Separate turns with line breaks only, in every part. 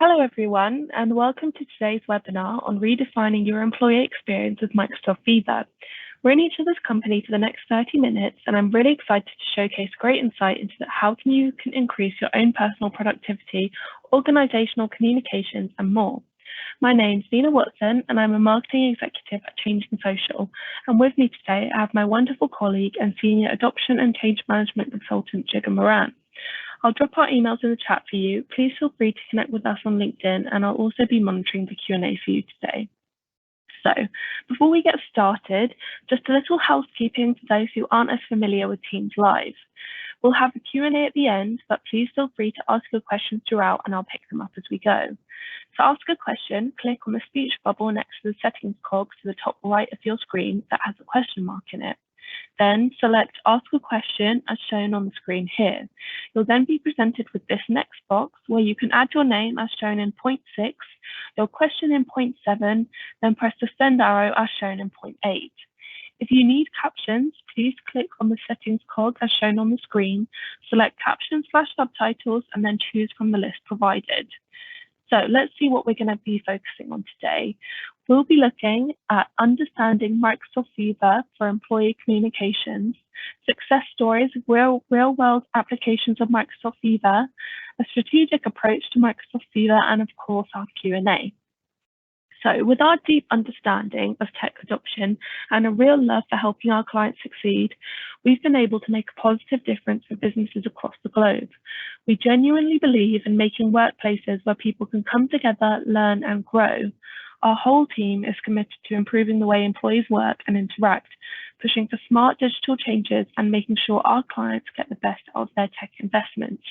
Hello, everyone, and welcome to today's webinar on redefining your employee experience with Microsoft Viva. We're in each other's company for the next 30 minutes, and I'm really excited to showcase great insight into how you can increase your own personal productivity, organizational communications, and more. My name's Nina Watson, and I'm a marketing executive at Changing Social. And with me today, I have my wonderful colleague and senior adoption and change management consultant, Jigga Moran. I'll drop our emails in the chat for you. Please feel free to connect with us on LinkedIn, and I'll also be monitoring the Q&A for you today. So, before we get started, just a little housekeeping for those who aren't as familiar with Teams Live. We'll have a Q&A at the end, but please feel free to ask your questions throughout, and I'll pick them up as we go. To ask a question, click on the speech bubble next to the settings cog to the top right of your screen that has a question mark in it. Then select Ask a Question as shown on the screen here. You'll then be presented with this next box where you can add your name as shown in point 6, your question in point 7, then press the send arrow as shown in point 8. If you need captions, please click on the settings cog as shown on the screen, select Captions/Subtitles, and then choose from the list provided. So let's see what we're going to be focusing on today. We'll be looking at understanding Microsoft Viva for employee communications, success stories of real-world applications of Microsoft Viva, a strategic approach to Microsoft Viva, and of course, our Q&A. So with our deep understanding of tech adoption and a real love for helping our clients succeed, we've been able to make a positive difference for businesses across the globe. We genuinely believe in making workplaces where people can come together, learn, and grow. Our whole team is committed to improving the way employees work and interact, pushing for smart digital changes and making sure our clients get the best out of their tech investments.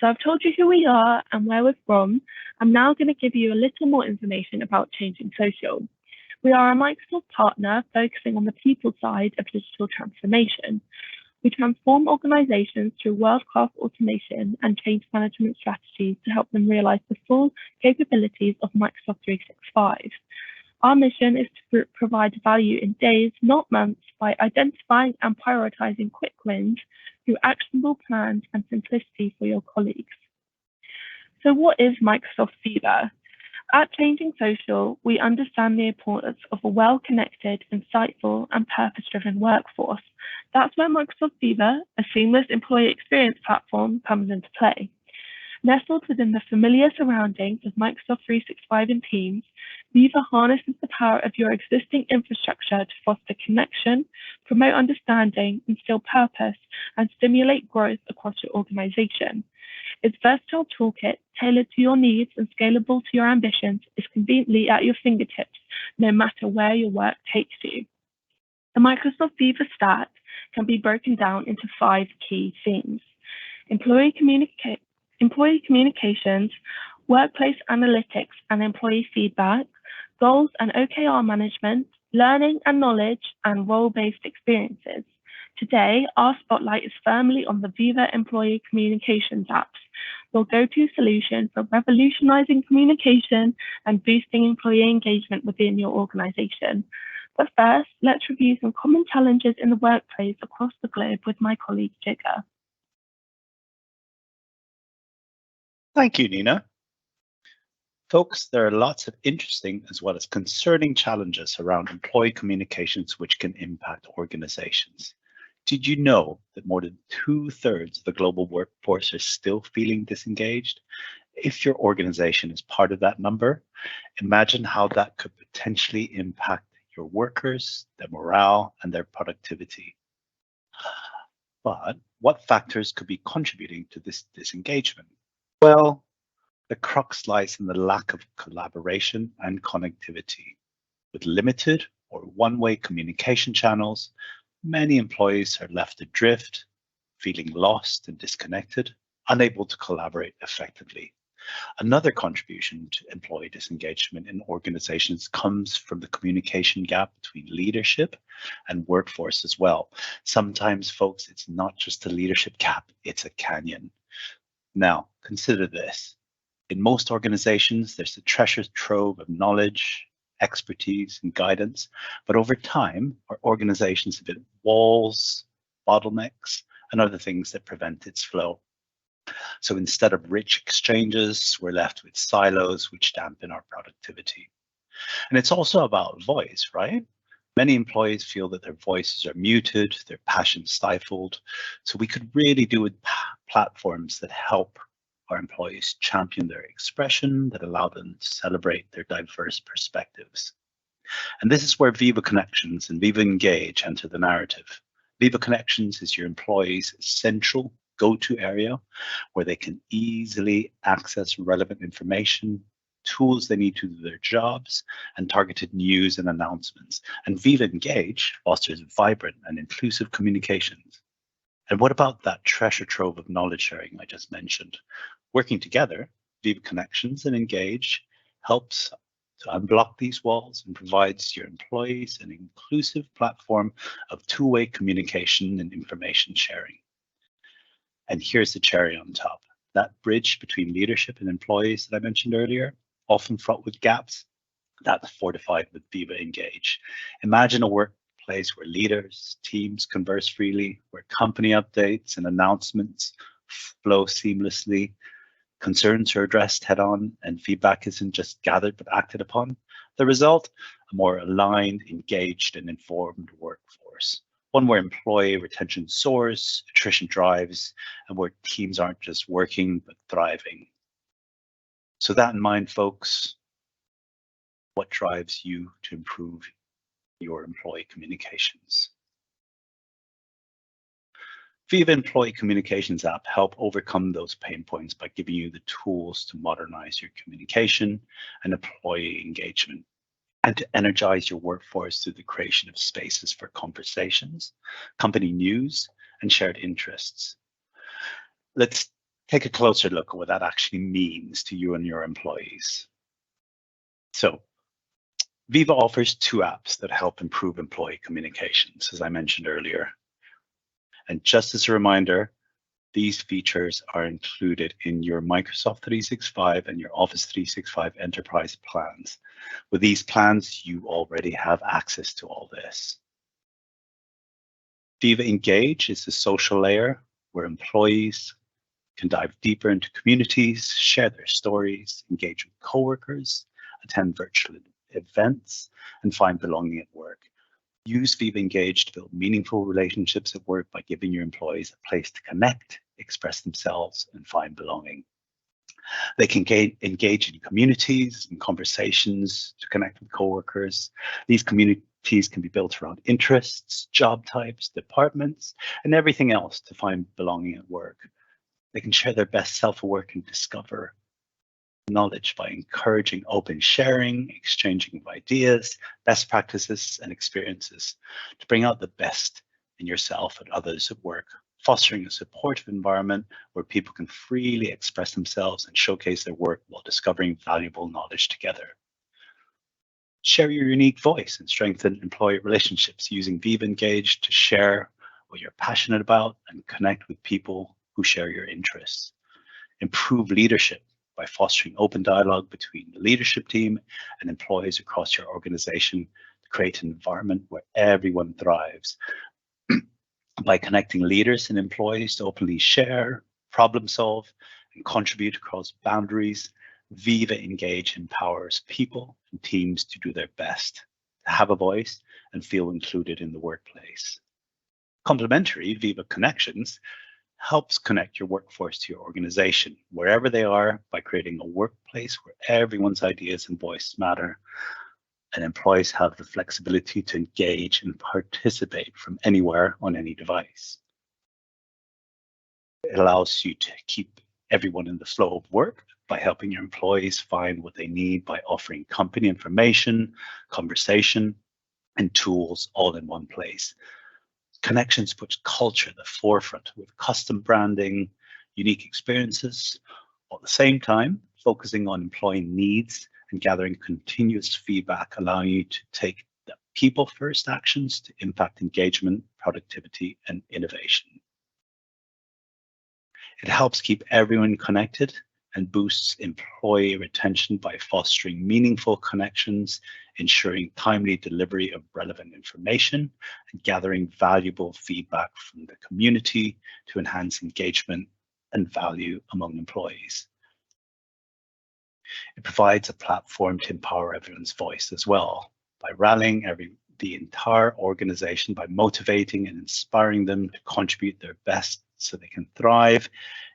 So I've told you who we are and where we're from. I'm now going to give you a little more information about Changing Social. We are a Microsoft partner focusing on the people side of digital transformation. We transform organizations through world-class automation and change management strategies to help them realize the full capabilities of Microsoft 365. Our mission is to provide value in days, not months, by identifying and prioritizing quick wins through actionable plans and simplicity for your colleagues. So what is Microsoft Viva? At Changing Social, we understand the importance of a well-connected, insightful, and purpose-driven workforce. That's where Microsoft Viva, a seamless employee experience platform, comes into play. Nestled within the familiar surroundings of Microsoft 365 and Teams, Viva harnesses the power of your existing infrastructure to foster connection, promote understanding, instill purpose, and stimulate growth across your organization. Its versatile toolkit, tailored to your needs and scalable to your ambitions, is conveniently at your fingertips, no matter where your work takes you. The Microsoft Viva stack can be broken down into 5 key themes: employee communications, workplace analytics and employee feedback, goals and OKR management, learning and knowledge, and role-based experiences. Today, our spotlight is firmly on the Viva Employee Communications apps, your go-to solution for revolutionizing communication and boosting employee engagement within your organization. But first, let's review some common challenges in the workplace across the globe with my colleague Jigga.
Thank you, Nina. Folks, there are lots of interesting as well as concerning challenges around employee communications which can impact organizations. Did you know that more than 2/3 of the global workforce are still feeling disengaged? If your organization is part of that number, imagine how that could potentially impact your workers, their morale, and their productivity. But what factors could be contributing to this disengagement? Well, the crux lies in the lack of collaboration and connectivity. With limited or one-way communication channels, many employees are left adrift, feeling lost and disconnected, unable to collaborate effectively. Another contribution to employee disengagement in organizations comes from the communication gap between leadership and workforce as well. Sometimes, folks, it's not just a leadership gap, it's a canyon. Now, consider this. In most organizations, there's a treasure trove of knowledge, expertise, and guidance. But over time, our organizations have hit walls, bottlenecks, and other things that prevent its flow. So instead of rich exchanges, we're left with silos which dampen our productivity. And it's also about voice, right? Many employees feel that their voices are muted, their passion stifled. So we could really do with platforms that help our employees champion their expression, that allow them to celebrate their diverse perspectives. And this is where Viva Connections and Viva Engage enter the narrative. Viva Connections is your employees' central go-to area where they can easily access relevant information, tools they need to do their jobs, and targeted news and announcements. And Viva Engage fosters vibrant and inclusive communications. And what about that treasure trove of knowledge sharing I just mentioned? Working together, Viva Connections and Engage helps to unblock these walls and provides your employees an inclusive platform of two-way communication and information sharing. And here's the cherry on top. That bridge between leadership and employees that I mentioned earlier, often fraught with gaps, that's fortified with Viva Engage. Imagine a workplace where leaders, teams converse freely, where company updates and announcements flow seamlessly, concerns are addressed head on, and feedback isn't just gathered but acted upon. The result, a more aligned, engaged, and informed workforce. One where employee retention soars, attrition drives, and where teams aren't just working but thriving. So that in mind, folks, what drives you to improve your employee communications? Viva Employee Communications app help overcome those pain points by giving you the tools to modernize your communication and employee engagement, and to energize your workforce through the creation of spaces for conversations, company news, and shared interests. Let's take a closer look at what that actually means to you and your employees. So, Viva offers two apps that help improve employee communications, as I mentioned earlier. And just as a reminder, these features are included in your Microsoft 365 and your Office 365 enterprise plans. With these plans, you already have access to all this. Viva Engage is the social layer where employees can dive deeper into communities, share their stories, engage with coworkers, attend virtual events, and find belonging at work. Use Viva Engage to build meaningful relationships at work by giving your employees a place to connect, express themselves, and find belonging. They can engage in communities and conversations to connect with coworkers. These communities can be built around interests, job types, departments, and everything else to find belonging at work. They can share their best self at work and discover knowledge by encouraging open sharing, exchanging of ideas, best practices, and experiences to bring out the best in yourself and others at work, fostering a supportive environment where people can freely express themselves and showcase their work while discovering valuable knowledge together. Share your unique voice and strengthen employee relationships using Viva Engage to share what you're passionate about and connect with people who share your interests. Improve leadership by fostering open dialogue between the leadership team and employees across your organization to create an environment where everyone thrives. By connecting leaders and employees to openly share, problem solve, and contribute across boundaries, Viva Engage empowers people and teams to do their best, to have a voice and feel included in the workplace. Complementary, Viva Connections helps connect your workforce to your organization, wherever they are, by creating a workplace where everyone's ideas and voice matter, and employees have the flexibility to engage and participate from anywhere on any device. It allows you to keep everyone in the flow of work by helping your employees find what they need by offering company information, conversation, and tools all in one place. Connections puts culture at the forefront with custom branding, unique experiences, while at the same time focusing on employee needs and gathering continuous feedback, allowing you to take the people-first actions to impact engagement, productivity, and innovation. It helps keep everyone connected and boosts employee retention by fostering meaningful connections, ensuring timely delivery of relevant information, and gathering valuable feedback from the community to enhance engagement and value among employees. It provides a platform to empower everyone's voice as well by rallying the entire organization, by motivating and inspiring them to contribute their best so they can thrive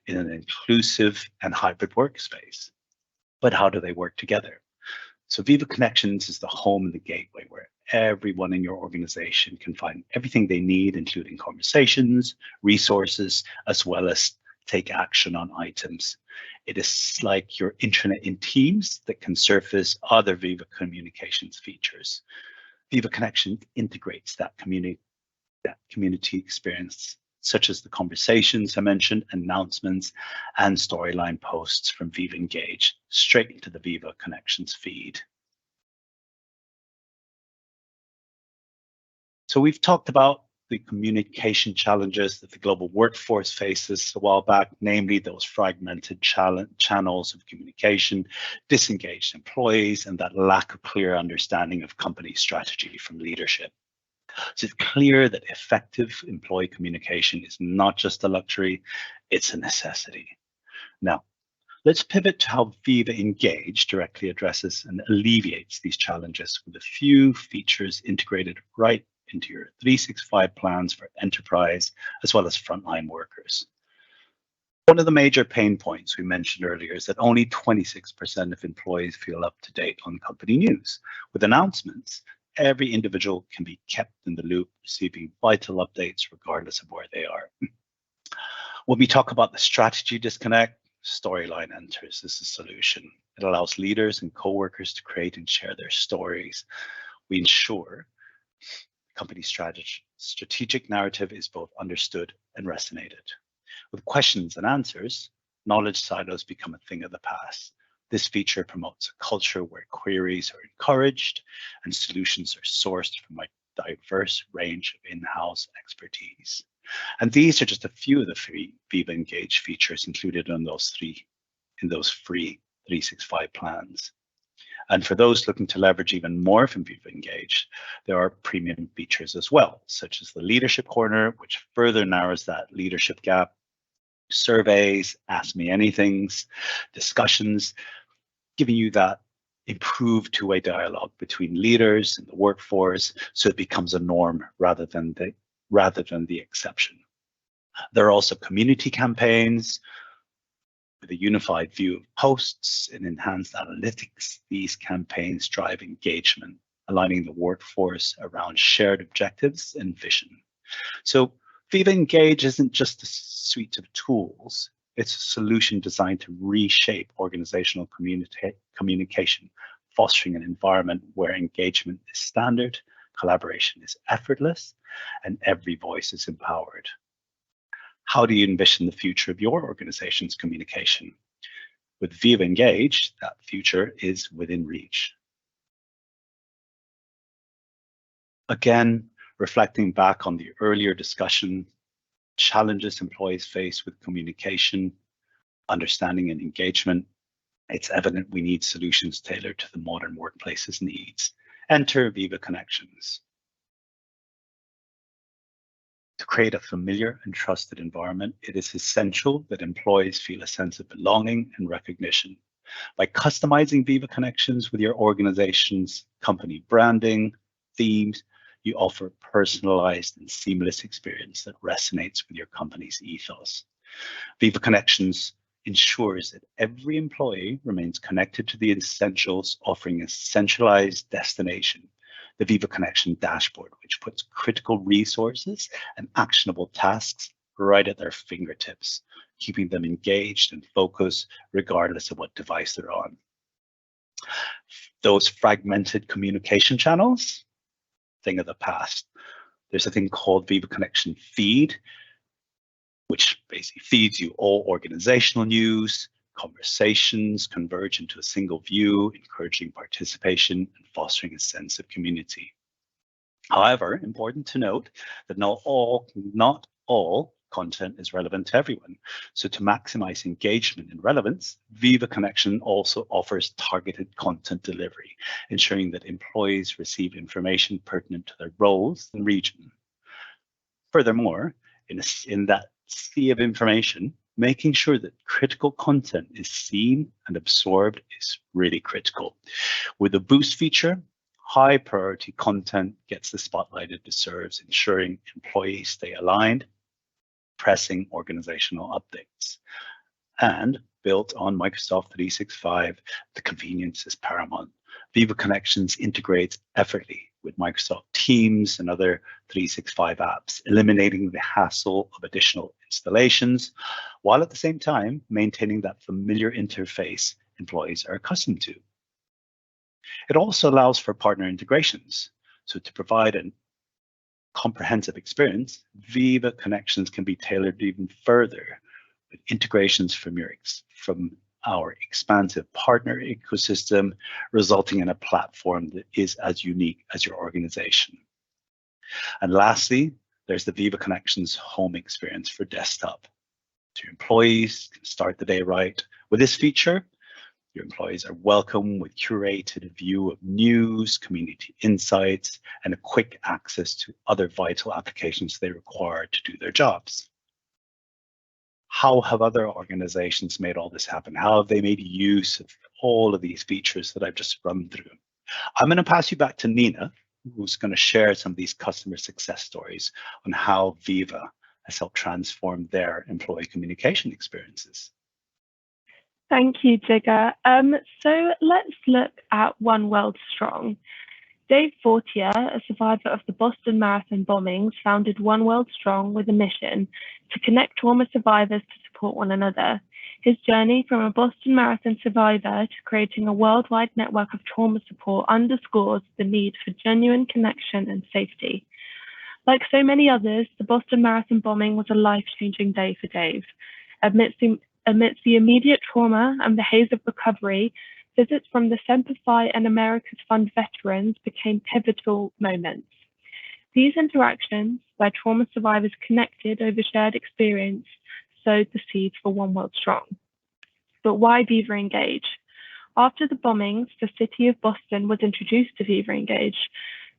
in an inclusive and hybrid workspace. But how do they work together? So Viva Connections is the home and the gateway where everyone in your organization can find everything they need, including conversations, resources, as well as take action on items. It is like your intranet in Teams that can surface other Viva communications features. Viva Connection integrates that community experience, such as the conversations I mentioned, announcements, and storyline posts from Viva Engage straight into the Viva Connections feed. So we've talked about the communication challenges that the global workforce faces a while back, namely those fragmented channels of communication, disengaged employees, and that lack of clear understanding of company strategy from leadership. So it's clear that effective employee communication is not just a luxury, it's a necessity. Now, let's pivot to how Viva Engage directly addresses and alleviates these challenges with a few features integrated right into your 365 plans for enterprise as well as frontline workers. One of the major pain points we mentioned earlier is that only 26% of employees feel up to date on company news. With announcements, every individual can be kept in the loop, receiving vital updates regardless of where they are. When we talk about the strategy disconnect, Storyline enters as a solution. It allows leaders and co-workers to create and share their stories. We ensure company strategic narrative is both understood and resonated. With questions and answers, knowledge silos become a thing of the past. This feature promotes a culture where queries are encouraged and solutions are sourced from a diverse range of in-house expertise. And these are just a few of the free Viva Engage features included in those free 365 plans. And for those looking to leverage even more from Viva Engage, there are premium features as well, such as the Leadership Corner, which further narrows that leadership gap, surveys, Ask Me Anythings, discussions, giving you that improved two-way dialogue between leaders and the workforce, so it becomes a norm rather than the exception. There are also community campaigns with a unified view of posts and enhanced analytics. These campaigns drive engagement, aligning the workforce around shared objectives and vision. So Viva Engage isn't just a suite of tools, it's a solution designed to reshape organizational communication, fostering an environment where engagement is standard, collaboration is effortless, and every voice is empowered. How do you envision the future of your organization's communication? With Viva Engage, that future is within reach. Again, reflecting back on the earlier discussion, challenges employees face with communication, understanding, and engagement, it's evident we need solutions tailored to the modern workplace's needs. Enter Viva Connections. To create a familiar and trusted environment, it is essential that employees feel a sense of belonging and recognition. By customizing Viva Connections with your organization's company branding, themes, you offer a personalized and seamless experience that resonates with your company's ethos. Viva Connections ensures that every employee remains connected to the essentials, offering a centralized destination, the Viva Connection dashboard, which puts critical resources and actionable tasks right at their fingertips, keeping them engaged and focused regardless of what device they're on. Those fragmented communication channels, thing of the past. There's a thing called Viva Connection Feed, which basically feeds you all organizational news. Conversations converge into a single view, encouraging participation and fostering a sense of community. However, important to note that not all content is relevant to everyone. So to maximize engagement and relevance, Viva Connection also offers targeted content delivery, ensuring that employees receive information pertinent to their roles and region. Furthermore, in that sea of information, making sure that critical content is seen and absorbed is really critical. With the boost feature, high priority content gets the spotlight it deserves, ensuring employees stay aligned, pressing organizational updates. And built on Microsoft 365, the convenience is paramount. Viva Connections integrates effortlessly with Microsoft Teams and other 365 apps, eliminating the hassle of additional installations, while at the same time maintaining that familiar interface employees are accustomed to. It also allows for partner integrations. So to provide a comprehensive experience, Viva Connections can be tailored even further with integrations from our expansive partner ecosystem, resulting in a platform that is as unique as your organization. And lastly, there's the Viva Connections home experience for desktop. So your employees can start the day right. With this feature, your employees are welcome with curated view of news, community insights, and a quick access to other vital applications they require to do their jobs. How have other organizations made all this happen? How have they made use of all of these features that I've just run through? I'm going to pass you back to Nina, who's going to share some of these customer success stories on how Viva has helped transform their employee communication experiences.
Thank you, Jigger. So let's look at One World Strong. Dave Fortier, a survivor of the Boston Marathon bombings, founded One World Strong with a mission to connect trauma survivors to support one another. His journey from a Boston Marathon survivor to creating a worldwide network of trauma support underscores the need for genuine connection and safety. Like so many others, the Boston Marathon bombing was a life-changing day for Dave. Amidst the immediate trauma and the haze of recovery, visits from the Semper Fi and America's Fund veterans became pivotal moments. These interactions, where trauma survivors connected over shared experience, sowed the seeds for One World Strong. But why Viva Engage? After the bombings, the city of Boston was introduced to Viva Engage.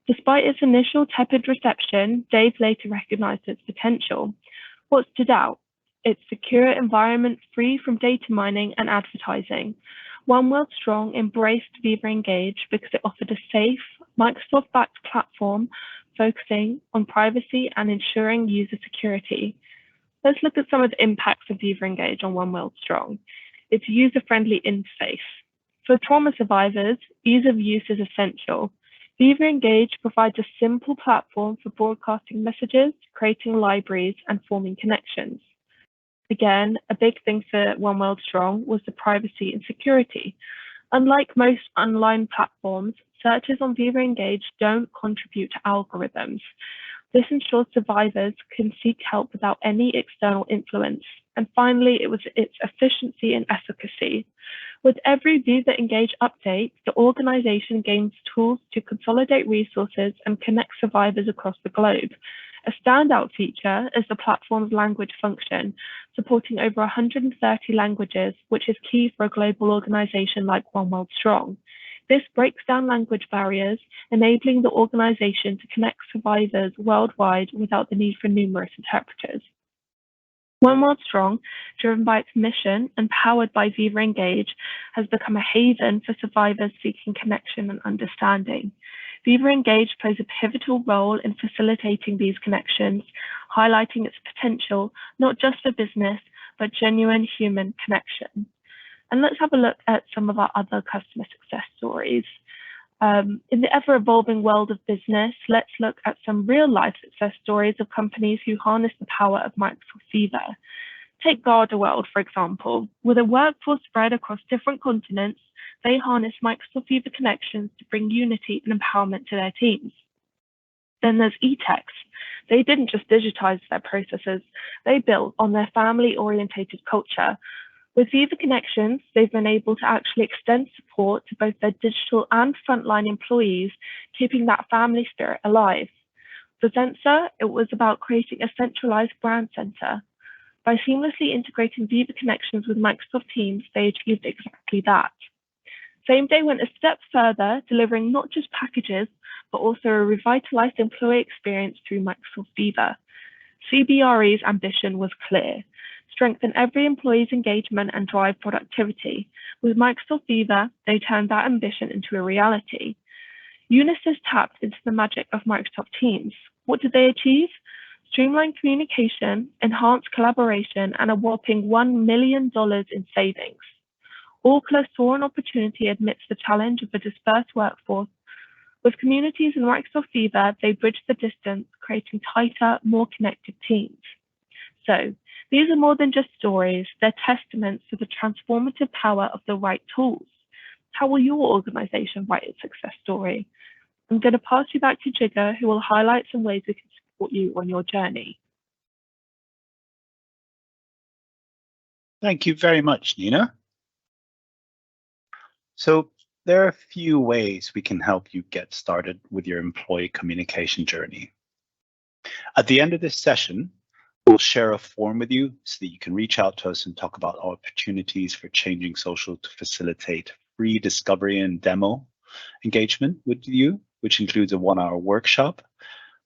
Despite its initial tepid reception, Dave later recognized its potential. What stood out? Its secure environment free from data mining and advertising. One World Strong embraced Viva Engage because it offered a safe, Microsoft-backed platform focusing on privacy and ensuring user security. Let's look at some of the impacts of Viva Engage on One World Strong. Its user-friendly interface. For trauma survivors, ease of use is essential. Viva Engage provides a simple platform for broadcasting messages, creating libraries, and forming connections. Again, a big thing for One World Strong was the privacy and security. Unlike most online platforms, searches on Viva Engage don't contribute to algorithms. This ensures survivors can seek help without any external influence. And finally, it was its efficiency and efficacy. With every Viva Engage update, the organization gains tools to consolidate resources and connect survivors across the globe. A standout feature is the platform's language function, supporting over 130 languages, which is key for a global organization like One World Strong. This breaks down language barriers, enabling the organization to connect survivors worldwide without the need for numerous interpreters. One World Strong, driven by its mission and powered by Viva Engage, has become a haven for survivors seeking connection and understanding. Viva Engage plays a pivotal role in facilitating these connections, highlighting its potential not just for business, but genuine human connection. And let's have a look at some of our other customer success stories. In the ever-evolving world of business, let's look at some real-life success stories of companies who harness the power of Microsoft Viva. Take GardaWorld, for example. With a workforce spread across different continents, they harness Microsoft Viva Connections to bring unity and empowerment to their teams. Then there's eTex. They didn't just digitize their processes, they built on their family-orientated culture. With Viva Connections, they've been able to actually extend support to both their digital and frontline employees, keeping that family spirit alive. For Zensa, it was about creating a centralized brand center. By seamlessly integrating Viva Connections with Microsoft Teams, they achieved exactly that. Same Day went a step further, delivering not just packages, but also a revitalized employee experience through Microsoft Viva. CBRE's ambition was clear: strengthen every employee's engagement and drive productivity. With Microsoft Viva, they turned that ambition into a reality. Unisys tapped into the magic of Microsoft Teams. What did they achieve? Streamlined communication, enhanced collaboration, and a whopping $1 million in savings. Orkla saw an opportunity amidst the challenge of a dispersed workforce. With communities in Microsoft Viva, they bridged the distance, creating tighter, more connected teams. So, these are more than just stories, they're testaments to the transformative power of the right tools. How will your organization write its success story? I'm going to pass you back to Jigger, who will highlight some ways we can support you on your journey.
Thank you very much, Nina. So there are a few ways we can help you get started with your employee communication journey. At the end of this session, we'll share a form with you so that you can reach out to us and talk about opportunities for changing social to facilitate free discovery and demo engagement with you, which includes a 1-hour workshop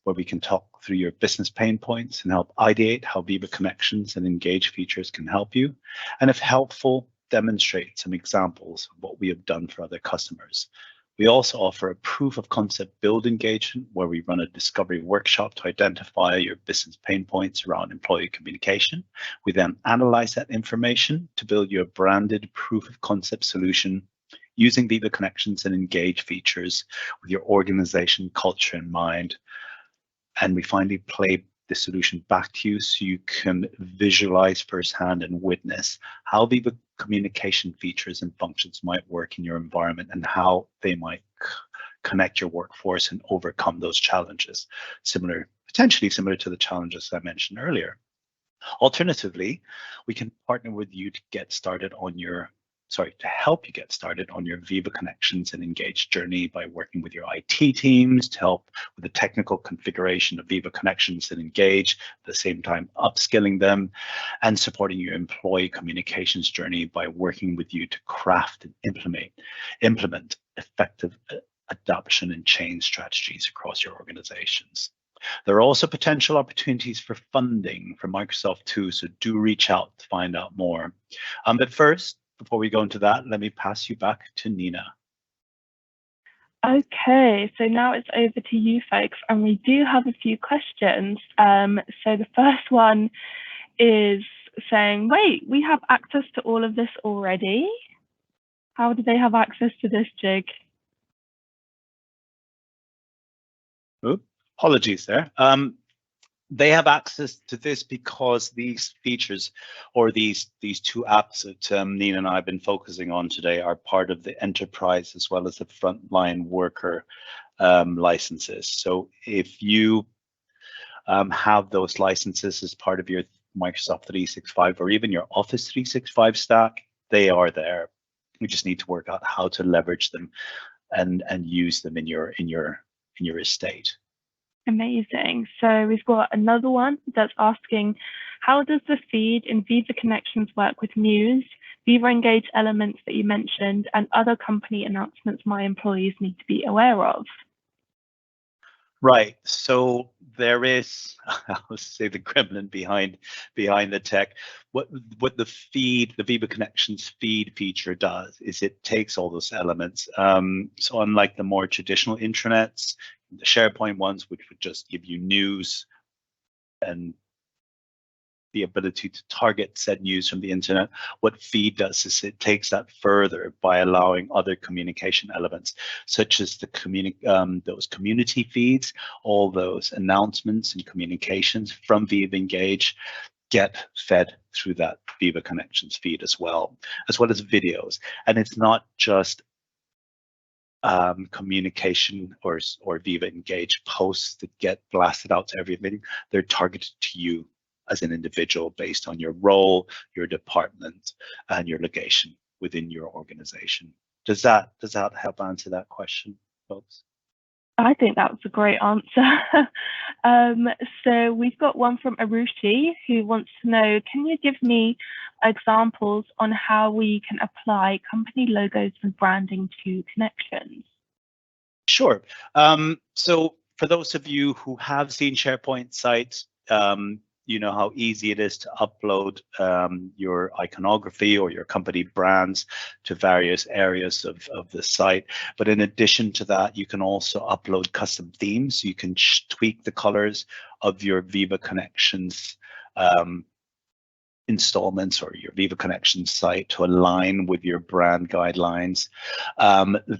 where we can talk through your business pain points and help ideate how Viva Connections and Engage features can help you, and if helpful, demonstrate some examples of what we have done for other customers. We also offer a proof of concept build engagement where we run a discovery workshop to identify your business pain points around employee communication. We then analyze that information to build you a branded proof of concept solution using Viva Connections and Engage features with your organization culture in mind. And we finally play the solution back to you so you can visualize firsthand and witness how Viva communication features and functions might work in your environment and how they might connect your workforce and overcome those challenges, potentially similar to the challenges I mentioned earlier. Alternatively, we can partner with you to help you get started on your Viva Connections and Engage journey by working with your IT teams to help with the technical configuration of Viva Connections and Engage, at the same time upskilling them, and supporting your employee communications journey by working with you to craft and implement effective adoption and change strategies across your organizations. There are also potential opportunities for funding from Microsoft too, so do reach out to find out more. But first, before we go into that, let me pass you back to Nina.
Okay, so now it's over to you folks, and we do have a few questions. So the first one is saying, wait, we have access to all of this already? How do they have access to this, Jig?
Oops, apologies there. They have access to this because these features, or these two apps that Nina and I have been focusing on today, are part of the enterprise as well as the frontline worker licenses. So if you have those licenses as part of your Microsoft 365 or even your Office 365 stack, they are there. We just need to work out how to leverage them and use them in your estate.
Amazing. So we've got another one that's asking, how does the feed in Viva Connections work with news, Viva Engage elements that you mentioned, and other company announcements my employees need to be aware of?
Right. So there is, I'll say, the gremlin behind the tech. What the Viva Connections feed feature does is it takes all those elements. So unlike the more traditional intranets, the SharePoint ones, which would just give you news and the ability to target said news from the internet, what feed does is it takes that further by allowing other communication elements, such as those community feeds, all those announcements and communications from Viva Engage get fed through that Viva Connections feed as well as videos. And it's not just communication or Viva Engage posts that get blasted out to everything. They're targeted to you as an individual based on your role, your department, and your location within your organization. Does that help answer that question, folks?
I think that was a great answer. So we've got one from Arushi who wants to know, can you give me examples on how we can apply company logos and branding to connections?
Sure. So for those of you who have seen SharePoint sites, you know how easy it is to upload your iconography or your company brands to various areas of the site. But in addition to that, you can also upload custom themes. You can tweak the colors of your Viva Connections installments or your Viva Connections site to align with your brand guidelines.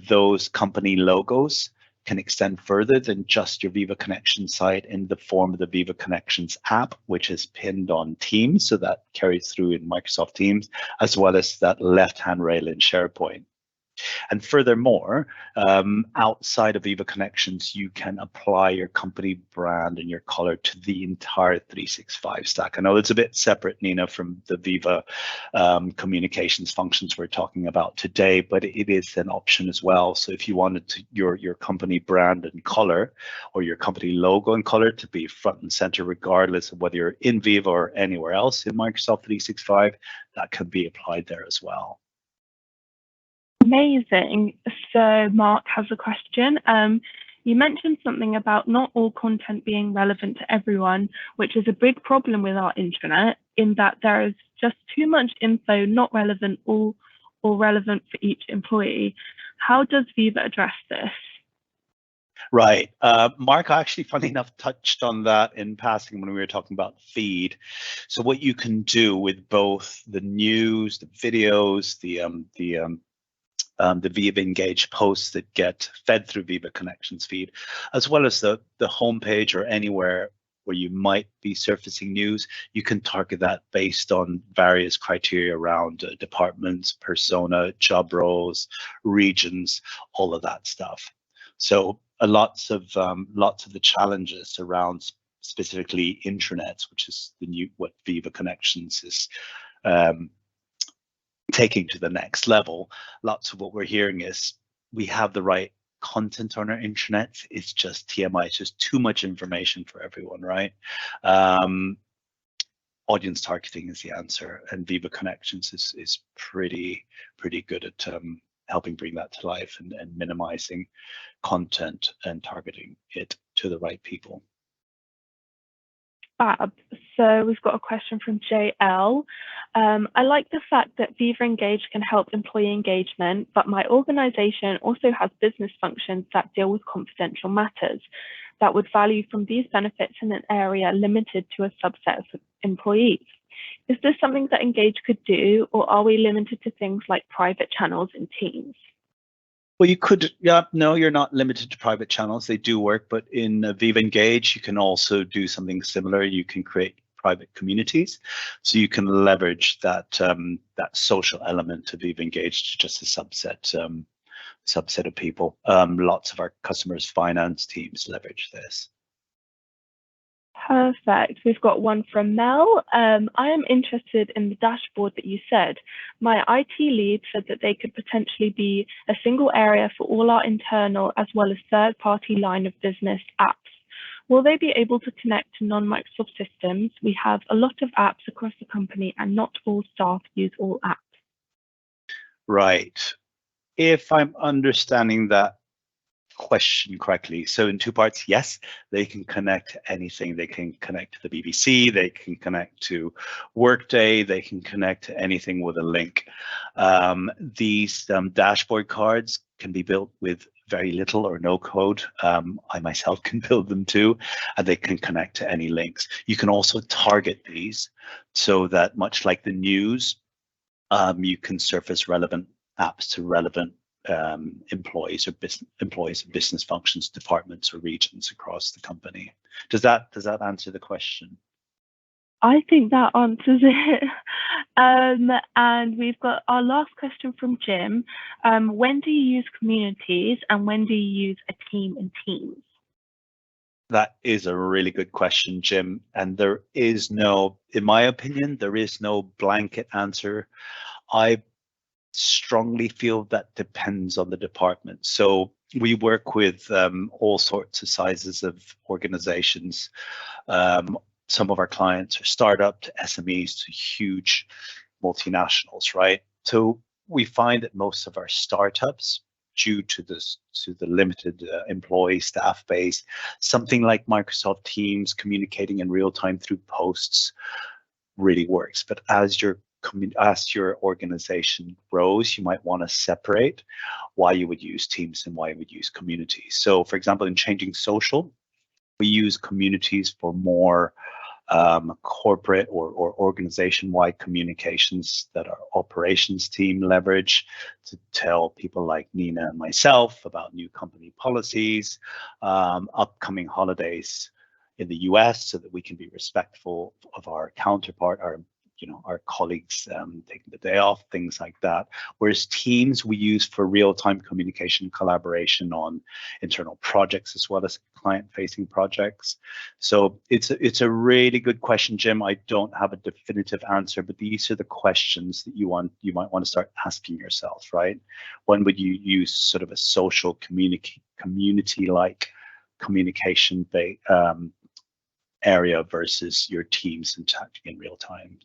Those company logos can extend further than just your Viva Connections site in the form of the Viva Connections app, which is pinned on Teams, so that carries through in Microsoft Teams, as well as that left-hand rail in SharePoint. And furthermore, outside of Viva Connections, you can apply your company brand and your color to the entire 365 stack. I know it's a bit separate, Nina, from the Viva communications functions we're talking about today, but it is an option as well. So if you wanted to, your company brand and color or your company logo and color to be front and center, regardless of whether you're in Viva or anywhere else in Microsoft 365, that can be applied there as well.
Amazing. So Mark has a question. You mentioned something about not all content being relevant to everyone, which is a big problem with our intranet, in that there is just too much info not relevant or relevant for each employee. How does Viva address this?
Right. Mark actually, funny enough, touched on that in passing when we were talking about feed. So what you can do with both the news, the videos, the Viva Engage posts that get fed through Viva Connections feed, as well as the homepage or anywhere where you might be surfacing news, you can target that based on various criteria around departments, persona, job roles, regions, all of that stuff. So lots of the challenges around specifically intranets, which is what Viva Connections is taking to the next level. Lots of what we're hearing is we have the right content on our intranet. It's just TMI. It's just too much information for everyone, right? Audience targeting is the answer, and Viva Connections is pretty good at helping bring that to life and minimizing content and targeting it to the right people.
Fab. So we've got a question from JL. I like the fact that Viva Engage can help employee engagement, but my organization also has business functions that deal with confidential matters that would value from these benefits in an area limited to a subset of employees. Is this something that Engage could do, or are we limited to things like private channels in Teams?
Well, you could, no, you're not limited to private channels. They do work, but in Viva Engage, you can also do something similar. You can create private communities, so you can leverage that that social element of Viva Engage to just a subset of people. Lots of our customers' finance teams leverage this.
Perfect. We've got one from Mel. I am interested in the dashboard that you said. My IT lead said that they could potentially be a single area for all our internal as well as third-party line of business apps. Will they be able to connect to non-Microsoft systems? We have a lot of apps across the company and not all staff use all apps.
Right. If I'm understanding that question correctly, so in two parts, yes, they can connect to anything. They can connect to the BBC, they can connect to Workday, they can connect to anything with a link. These dashboard cards can be built with very little or no code. I myself can build them too, and they can connect to any links. You can also target these so that, much like the news, you can surface relevant apps to relevant employees or employees of business functions, departments, or regions across the company. Does that answer the question?
I think that answers it. And we've got our last question from Jim. When do you use communities and when do you use a team in Teams?
That is a really good question, Jim. And there is no, in my opinion, there is no blanket answer. I strongly feel that depends on the department. So we work with all sorts of sizes of organizations. Some of our clients are startup to SMEs to huge multinationals, right? So we find that most of our startups due to the limited employee staff base. Something like Microsoft Teams communicating in real time through posts really works. But as your organization grows, you might want to separate why you would use Teams and why you would use communities. So, for example, in Changing Social, we use communities for more corporate or organization-wide communications that our operations team leverage to tell people like Nina and myself about new company policies, upcoming holidays in the US, so that we can be respectful of our counterpart, our colleagues taking the day off, things like that. Whereas Teams we use for real-time communication, collaboration on internal projects as well as client-facing projects. So it's a really good question, Jim. I don't have a definitive answer, but these are the questions that you might want to start asking yourself, right? When would you use sort of a social community-like communication area versus your Teams interacting in real time?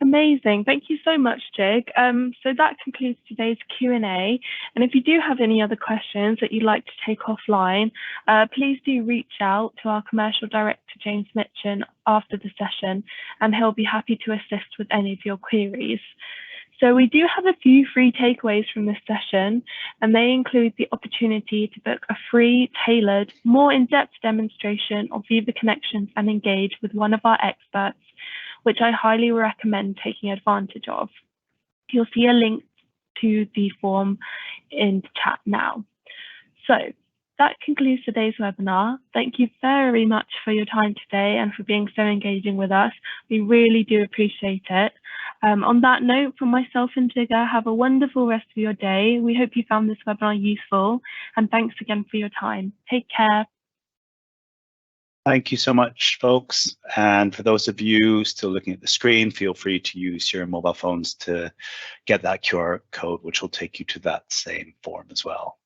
Amazing. Thank you so much, Jig. So that concludes today's Q&A. And if you do have any other questions that you'd like to take offline, please do reach out to our commercial director, James Mitchen, after the session, and he'll be happy to assist with any of your queries. So we do have a few free takeaways from this session, and they include the opportunity to book a free, tailored, more in-depth demonstration of Viva Connections and engage with one of our experts, which I highly recommend taking advantage of. You'll see a link to the form in the chat now. So that concludes today's webinar. Thank you very much for your time today and for being so engaging with us. We really do appreciate it. On that note, from myself and Jigga, have a wonderful rest of your day. We hope you found this webinar useful, and thanks again for your time. Take care.
Thank you so much, folks. And for those of you still looking at the screen, feel free to use your mobile phones to get that QR code, which will take you to that same form as well.